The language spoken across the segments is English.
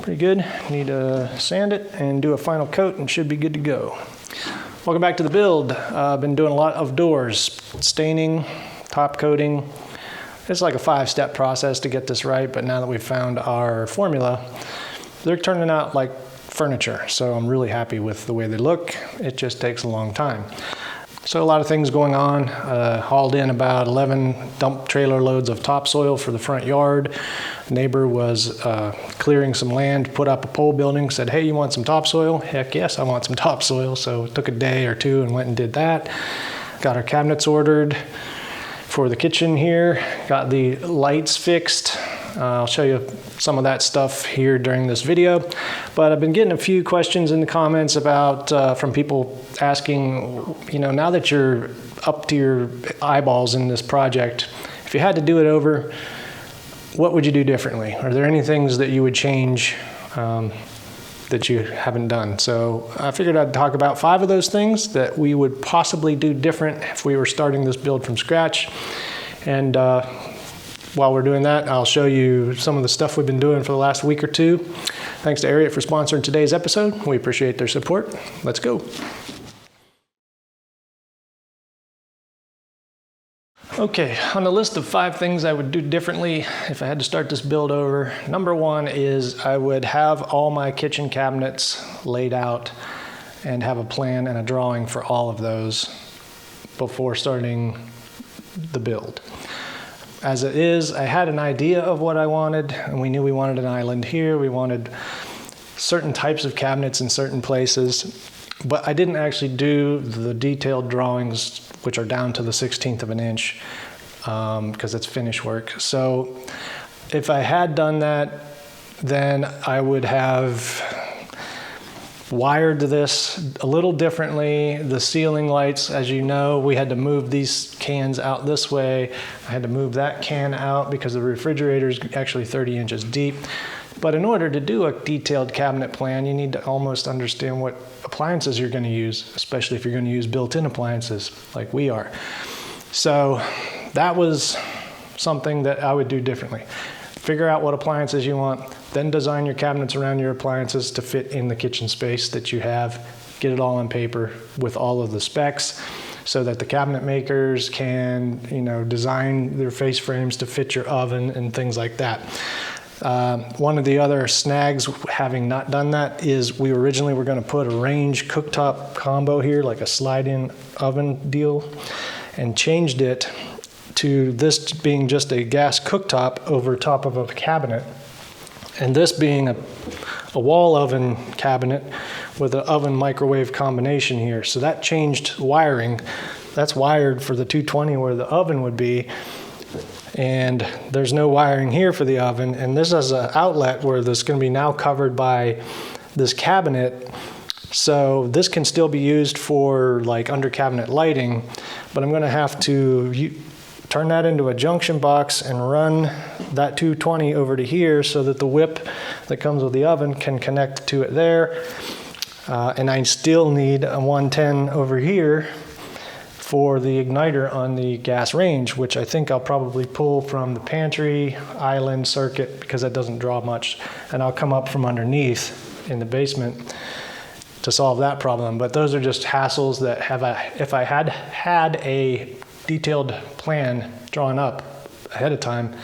Pretty good. Need to sand it and do a final coat and should be good to go. Welcome back to the build. I've been doing a lot of doors, staining, top coating. It's like a 5-step process to get this right, but now that we've found our formula, they're turning out like furniture. So I'm really happy with the way they look. It just takes a long time. So a lot of things going on. Hauled in about 11 dump trailer loads of topsoil for the front yard. Neighbor was clearing some land, put up a pole building, said, hey, you want some topsoil? Heck yes, I want some topsoil. So it took a day or two and went and did that. Got our cabinets ordered for the kitchen here. Got the lights fixed. I'll show you some of that stuff here during this video. But I've been getting a few questions in the comments about from people asking, you know, now that you're up to your eyeballs in this project, if you had to do it over, what would you do differently? Are there any things that you would change that you haven't done? So I figured I'd talk about 5 of those things that we would possibly do different if we were starting this build from scratch. And while we're doing that, I'll show you some of the stuff we've been doing for the last week or two. Thanks to Ariat for sponsoring today's episode. We appreciate their support. Let's go. Okay, on the list of 5 things I would do differently if I had to start this build over, number 1 is I would have all my kitchen cabinets laid out and have a plan and a drawing for all of those before starting the build. As it is, I had an idea of what I wanted, and we knew we wanted an island here. We wanted certain types of cabinets in certain places, but I didn't actually do the detailed drawings, which are down to the 1/16 of an inch, because it's finish work. So if I had done that, then I would have wired this a little differently. The ceiling lights, as you know, we had to move these cans out this way. I had to move that can out because the refrigerator is actually 30 inches deep. But in order to do a detailed cabinet plan, you need to almost understand what appliances you're going to use, especially if you're going to use built-in appliances like we are. So that was something that I would do differently. Figure out what appliances you want, then design your cabinets around your appliances to fit in the kitchen space that you have. Get it all on paper with all of the specs so that the cabinet makers can, you know, design their face frames to fit your oven and things like that. One of the other snags, having not done that, is we originally were going to put a range cooktop combo here, like a slide-in oven deal, and changed it to this being just a gas cooktop over top of a cabinet, and this being a wall oven cabinet with an oven microwave combination here. So that changed wiring. That's wired for the 220 where the oven would be, and there's no wiring here for the oven, and this is an outlet where this is going to be now covered by this cabinet. So this can still be used for like under cabinet lighting, but I'm going to have to turn that into a junction box and run that 220 over to here so that the whip that comes with the oven can connect to it there. And I still need a 110 over here for the igniter on the gas range, which I think I'll probably pull from the pantry island circuit because that doesn't draw much. And I'll come up from underneath in the basement to solve that problem. But those are just hassles that if I had a detailed plan drawn up ahead of time,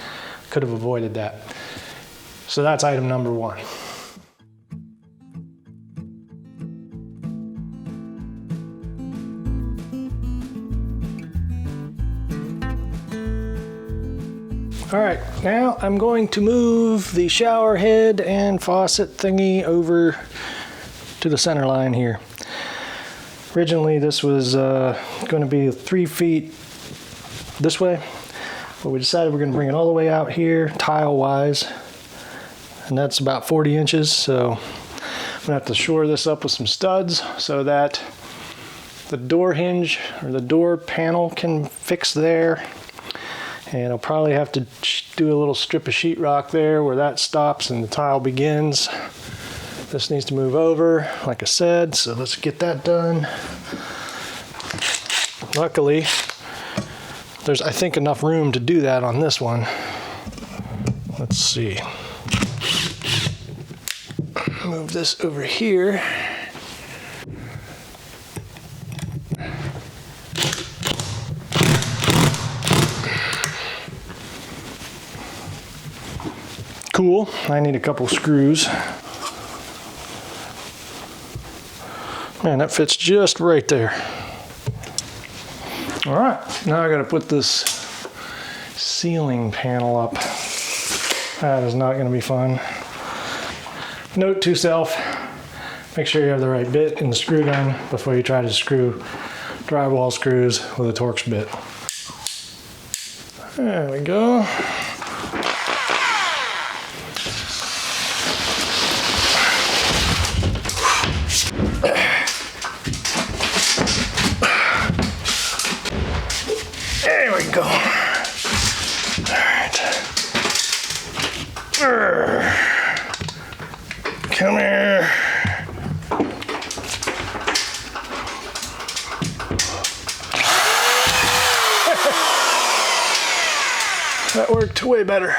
could have avoided that. So that's item number 1. All right, now I'm going to move the shower head and faucet thingy over to the center line here. Originally this was going to be 3 feet this way, but we decided we're going to bring it all the way out here tile wise, and that's about 40 inches. So I'm going to have to shore this up with some studs so that the door hinge or the door panel can fix there, and I'll probably have to do a little strip of sheetrock there where that stops and the tile begins. This needs to move over, like I said, so let's get that done. Luckily, there's, I think, enough room to do that on this one. Let's see. Move this over here. Cool. I need a couple screws. Man, that fits just right there. All right, now I gotta put this ceiling panel up. That is not gonna be fun. Note to self, make sure you have the right bit in the screw gun before you try to screw drywall screws with a Torx bit. There we go. There we go. All right. Come here. That worked way better.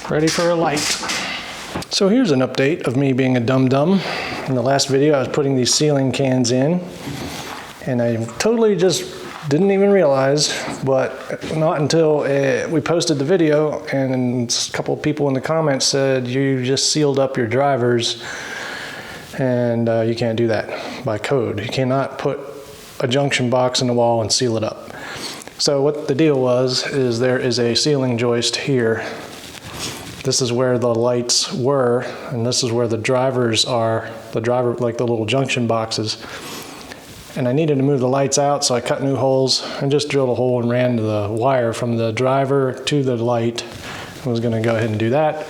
Ready for a light. So here's an update of me being a dum-dum. In the last video, I was putting these ceiling cans in, and I totally just didn't even realize, but not until we posted the video, and a couple of people in the comments said, you just sealed up your drivers, and you can't do that by code. You cannot put a junction box in the wall and seal it up. So what the deal was, is there is a ceiling joist here. This is where the lights were, and this is where the drivers are, like the little junction boxes. And I needed to move the lights out, so I cut new holes and just drilled a hole and ran the wire from the driver to the light. I was gonna go ahead and do that.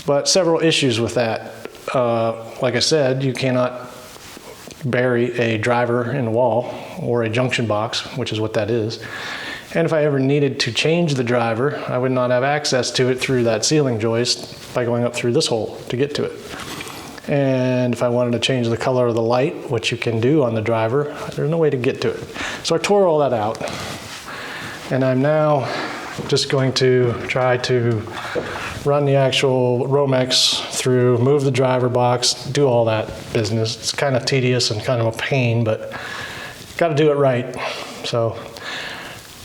But several issues with that. Like I said, you cannot bury a driver in a wall or a junction box, which is what that is. And if I ever needed to change the driver, I would not have access to it through that ceiling joist by going up through this hole to get to it. And if I wanted to change the color of the light, which you can do on the driver, there's no way to get to it. So I tore all that out. And I'm now just going to try to run the actual Romex through, move the driver box, do all that business. It's kind of tedious and kind of a pain, but got to do it right. So,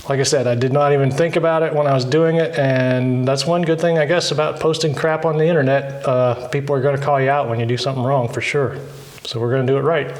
like I said, I did not even think about it when I was doing it, and that's one good thing, I guess, about posting crap on the internet. People are going to call you out when you do something wrong, for sure. So we're going to do it right.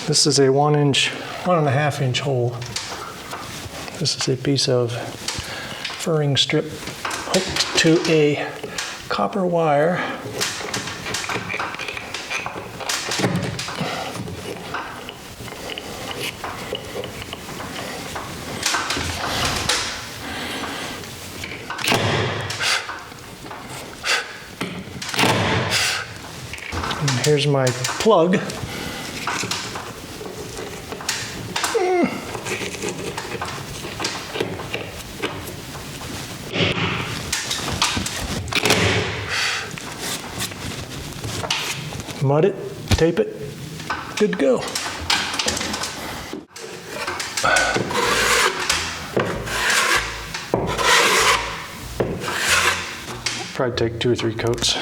This is a 1.5 inch hole. This is a piece of furring strip hooked to a copper wire. And here's my plug. Mud it, tape it, good to go. Probably take 2 or 3 coats.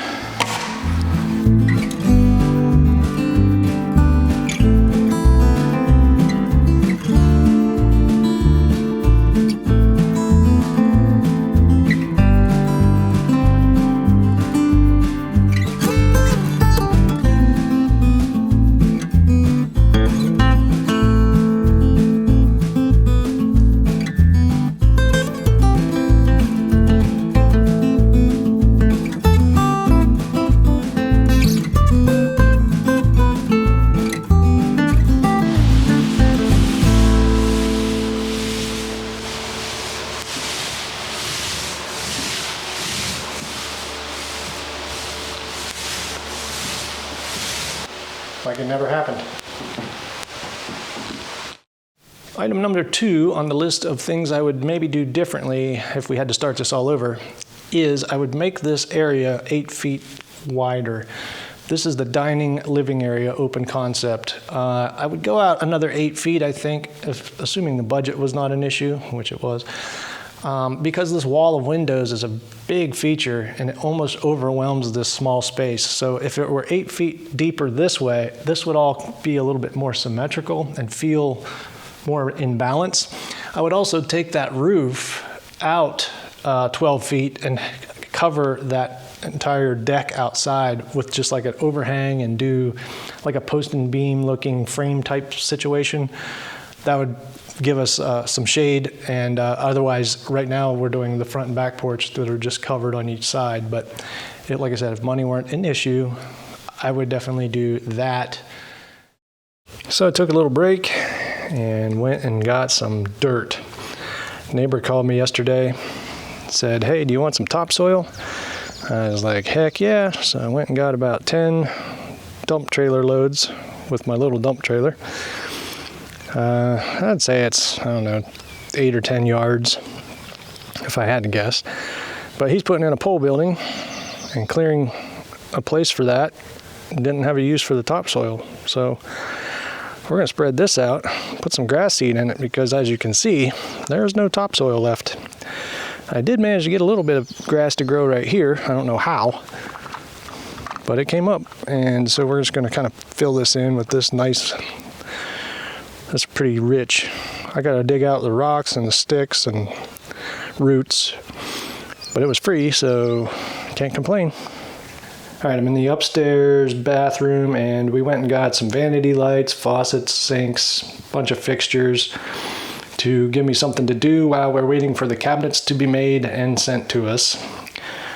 like it never happened. Item number 2 on the list of things I would maybe do differently if we had to start this all over is I would make this area 8 feet wider. This is the dining living area open concept. I would go out another 8 feet, I think, assuming the budget was not an issue, which it was, because this wall of windows is a big feature and it almost overwhelms this small space. So if it were 8 feet deeper this way, this would all be a little bit more symmetrical and feel more in balance. I would also take that roof out 12 feet and cover that entire deck outside with just like an overhang and do like a post and beam looking frame type situation. That would give us some shade, and otherwise right now we're doing the front and back porch that are just covered on each side. But like I said, if money weren't an issue, I would definitely do that. So I took a little break and went and got some dirt. Neighbor called me yesterday, said, "Hey, do you want some topsoil?" I was like, heck yeah. So I went and got about 10 dump trailer loads with my little dump trailer. I'd say it's, I don't know, 8 or 10 yards if I had to guess. But he's putting in a pole building and clearing a place for that. Didn't have a use for the topsoil. So we're going to spread this out, put some grass seed in it, because as you can see, there's no topsoil left. I did manage to get a little bit of grass to grow right here. I don't know how, but it came up. And so we're just going to kind of fill this in with this nice, that's pretty rich. I got to dig out the rocks and the sticks and roots, but it was free, so can't complain. All right, I'm in the upstairs bathroom, and we went and got some vanity lights, faucets, sinks, bunch of fixtures to give me something to do while we're waiting for the cabinets to be made and sent to us.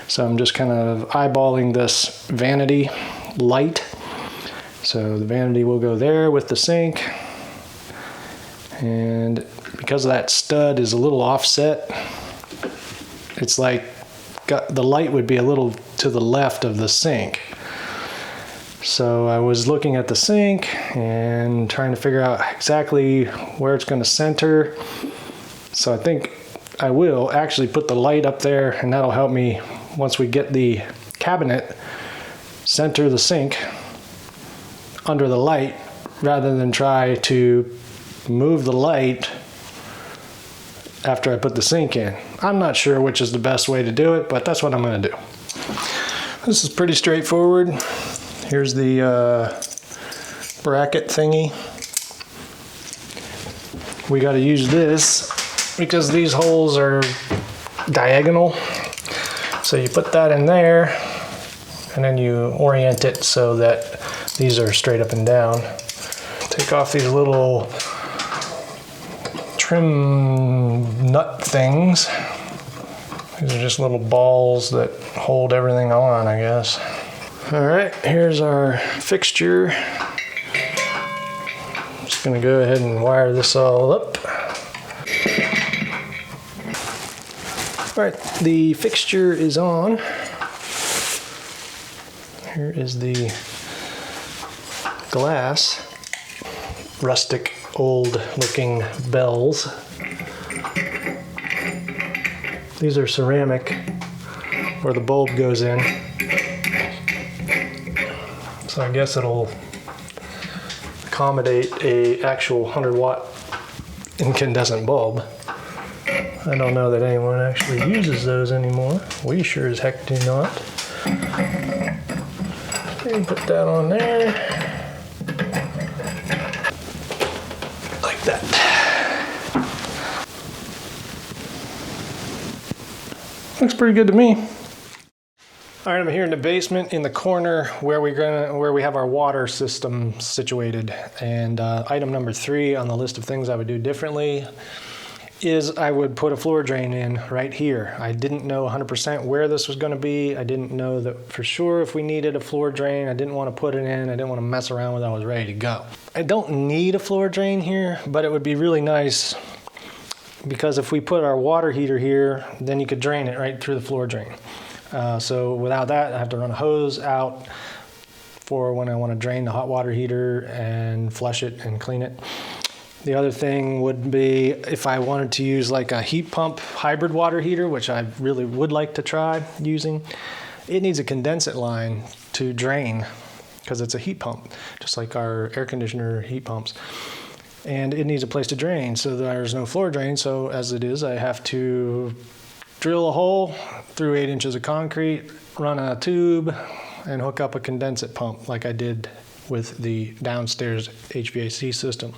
So I'm just kind of eyeballing this vanity light. So the vanity will go there with the sink. And because that stud is a little offset, it's like the light would be a little to the left of the sink. So I was looking at the sink and trying to figure out exactly where it's going to center. So I think I will actually put the light up there, and that'll help me once we get the cabinet, center the sink under the light rather than try to move the light after I put the sink in. I'm not sure which is the best way to do it, but that's what I'm going to do. This is pretty straightforward. Here's the bracket thingy. We got to use this because these holes are diagonal. So you put that in there and then you orient it so that these are straight up and down. Take off these little trim nut things. These are just little balls that hold everything on, I guess. All right, here's our fixture. I'm just gonna go ahead and wire this all up. All right, the fixture is on. Here is the glass, rustic, old looking bells. These are ceramic where the bulb goes in. So I guess it'll accommodate a actual 100-watt incandescent bulb. I don't know that anyone actually uses those anymore. We sure as heck do not. And put that on there. Like that. Looks pretty good to me. All right, I'm here in the basement in the corner where we have our water system situated. And item number 3 on the list of things I would do differently is I would put a floor drain in right here. I didn't know 100% where this was going to be. I didn't know that for sure if we needed a floor drain. I didn't want to put it in. I didn't want to mess around with it. I was ready to go. I don't need a floor drain here, but it would be really nice because if we put our water heater here, then you could drain it right through the floor drain. So without that, I have to run a hose out for when I want to drain the hot water heater and flush it and clean it. The other thing would be if I wanted to use like a heat pump hybrid water heater, which I really would like to try using. It needs a condensate line to drain because it's a heat pump, just like our air conditioner heat pumps. And it needs a place to drain, so there's no floor drain. So as it is, I have to drill a hole through 8 inches of concrete, run a tube, and hook up a condensate pump like I did with the downstairs HVAC system.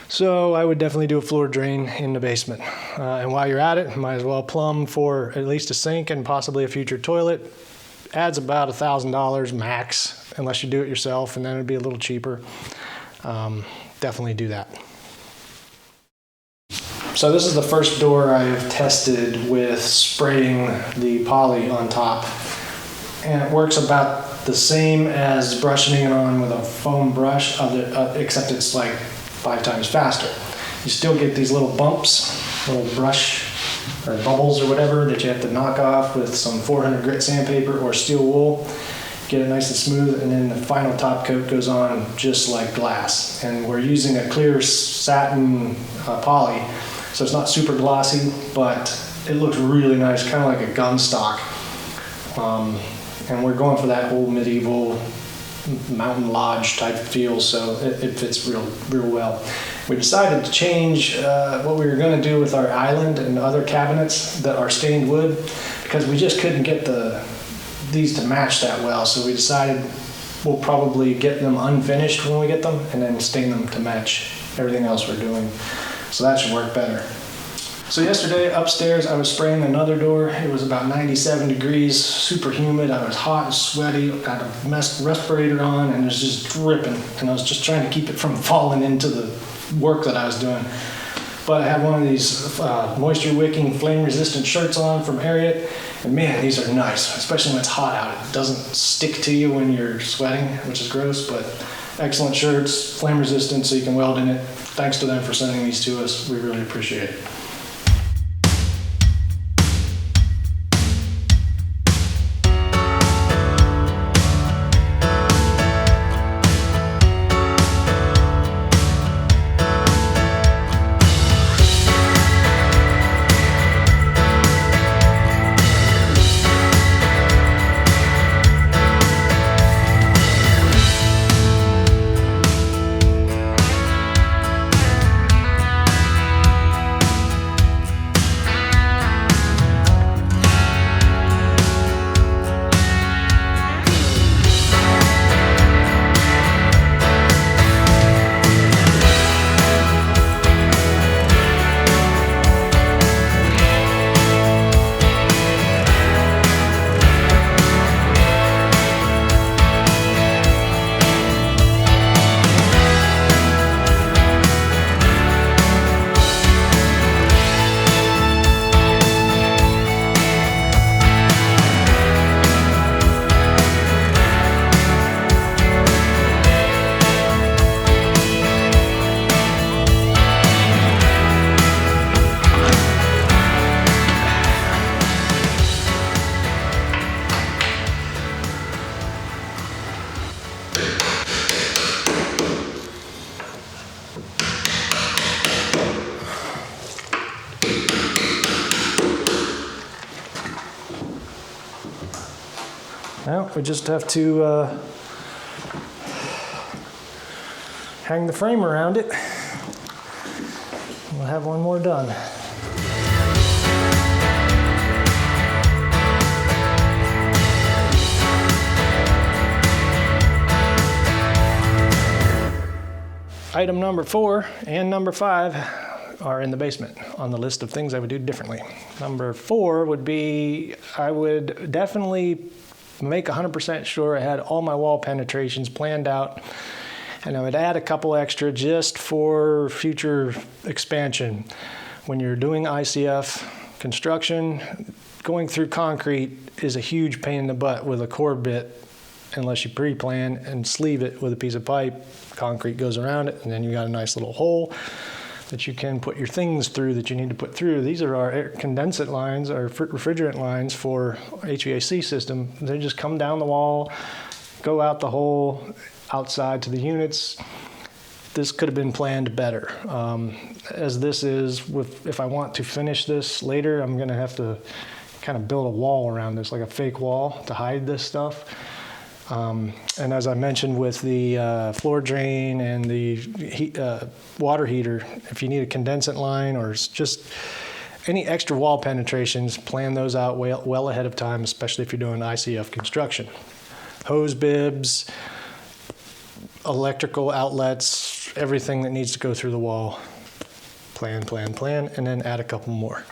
So I would definitely do a floor drain in the basement. And while you're at it, might as well plumb for at least a sink and possibly a future toilet. Adds about $1,000 max, unless you do it yourself, and then it'd be a little cheaper. Definitely do that. So this is the first door I have tested with spraying the poly on top. And it works about the same as brushing it on with a foam brush, except it's like 5 times faster. You still get these little bumps, little brush or bubbles or whatever that you have to knock off with some 400 grit sandpaper or steel wool. Get it nice and smooth, and then the final top coat goes on just like glass. And we're using a clear satin poly, so it's not super glossy, but it looks really nice, kind of like a gun stock. And we're going for that whole medieval mountain lodge type feel, so it fits real well. We decided to change what we were going to do with our island and other cabinets that are stained wood, because we just couldn't get these to match that well. So we decided we'll probably get them unfinished when we get them and then stain them to match everything else we're doing. So that should work better. So yesterday upstairs I was spraying another door. It was about 97 degrees, super humid. I was hot and sweaty, got a respirator on, and it was just dripping. And I was just trying to keep it from falling into the work that I was doing. But I had one of these moisture wicking flame resistant shirts on from Ariat. And man, these are nice, especially when it's hot out. It doesn't stick to you when you're sweating, which is gross, but excellent shirts, flame resistant, so you can weld in it. Thanks to them for sending these to us. We really appreciate it. Well, we just have to hang the frame around it. We'll have one more done. Item number 4 and number 5 are in the basement on the list of things I would do differently. Number 4 would be, I would definitely make 100% sure I had all my wall penetrations planned out, and I would add a couple extra just for future expansion. When you're doing ICF construction, going through concrete is a huge pain in the butt with a core bit unless you pre-plan and sleeve it with a piece of pipe. Concrete goes around it, and then you got a nice little hole that you can put your things through that you need to put through. These are our air condensate lines, our refrigerant lines for HVAC system. They just come down the wall. go out the hole outside to the units. This could have been planned better. As this is, if I want to finish this later, I'm gonna have to kind of build a wall around this, like a fake wall to hide this stuff. And as I mentioned with the floor drain and the water heater, if you need a condensate line or just any extra wall penetrations, plan those out well ahead of time, especially if you're doing ICF construction. Hose bibs, electrical outlets, everything that needs to go through the wall. Plan, and then add a couple more.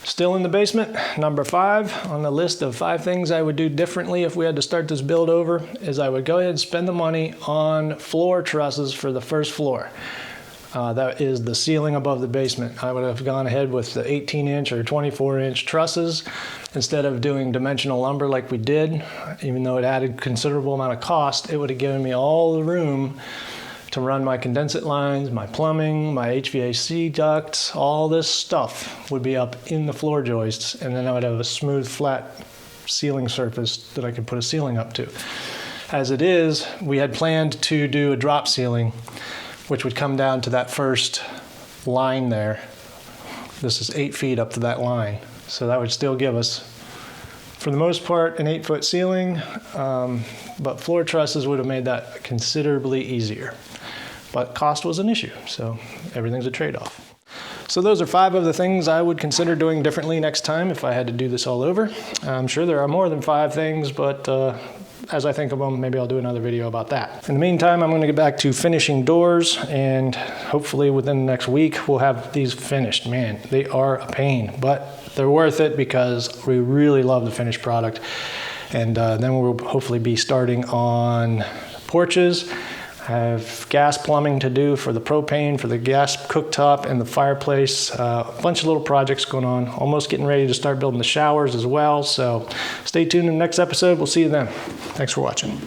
Still in the basement, number 5 on the list of 5 things I would do differently if we had to start this build over is I would go ahead and spend the money on floor trusses for the first floor. That is the ceiling above the basement. I would have gone ahead with the 18-inch or 24-inch trusses instead of doing dimensional lumber like we did. Even though it added considerable amount of cost, it would have given me all the room to run my condensate lines, my plumbing, my HVAC ducts, all this stuff would be up in the floor joists, and then I would have a smooth, flat ceiling surface that I could put a ceiling up to. As it is, we had planned to do a drop ceiling, which would come down to that first line there. This is 8 feet up to that line. So that would still give us, for the most part, an 8-foot ceiling, but floor trusses would have made that considerably easier. But cost was an issue, so everything's a trade-off. So those are 5 of the things I would consider doing differently next time if I had to do this all over. I'm sure there are more than 5 things, but as I think of them, maybe I'll do another video about that. In the meantime, I'm going to get back to finishing doors, and hopefully within the next week, we'll have these finished. Man, they are a pain, but they're worth it because we really love the finished product. And then we'll hopefully be starting on porches. I have gas plumbing to do for the propane, for the gas cooktop and the fireplace. A bunch of little projects going on. Almost getting ready to start building the showers as well. So stay tuned in the next episode. We'll see you then. Thanks for watching.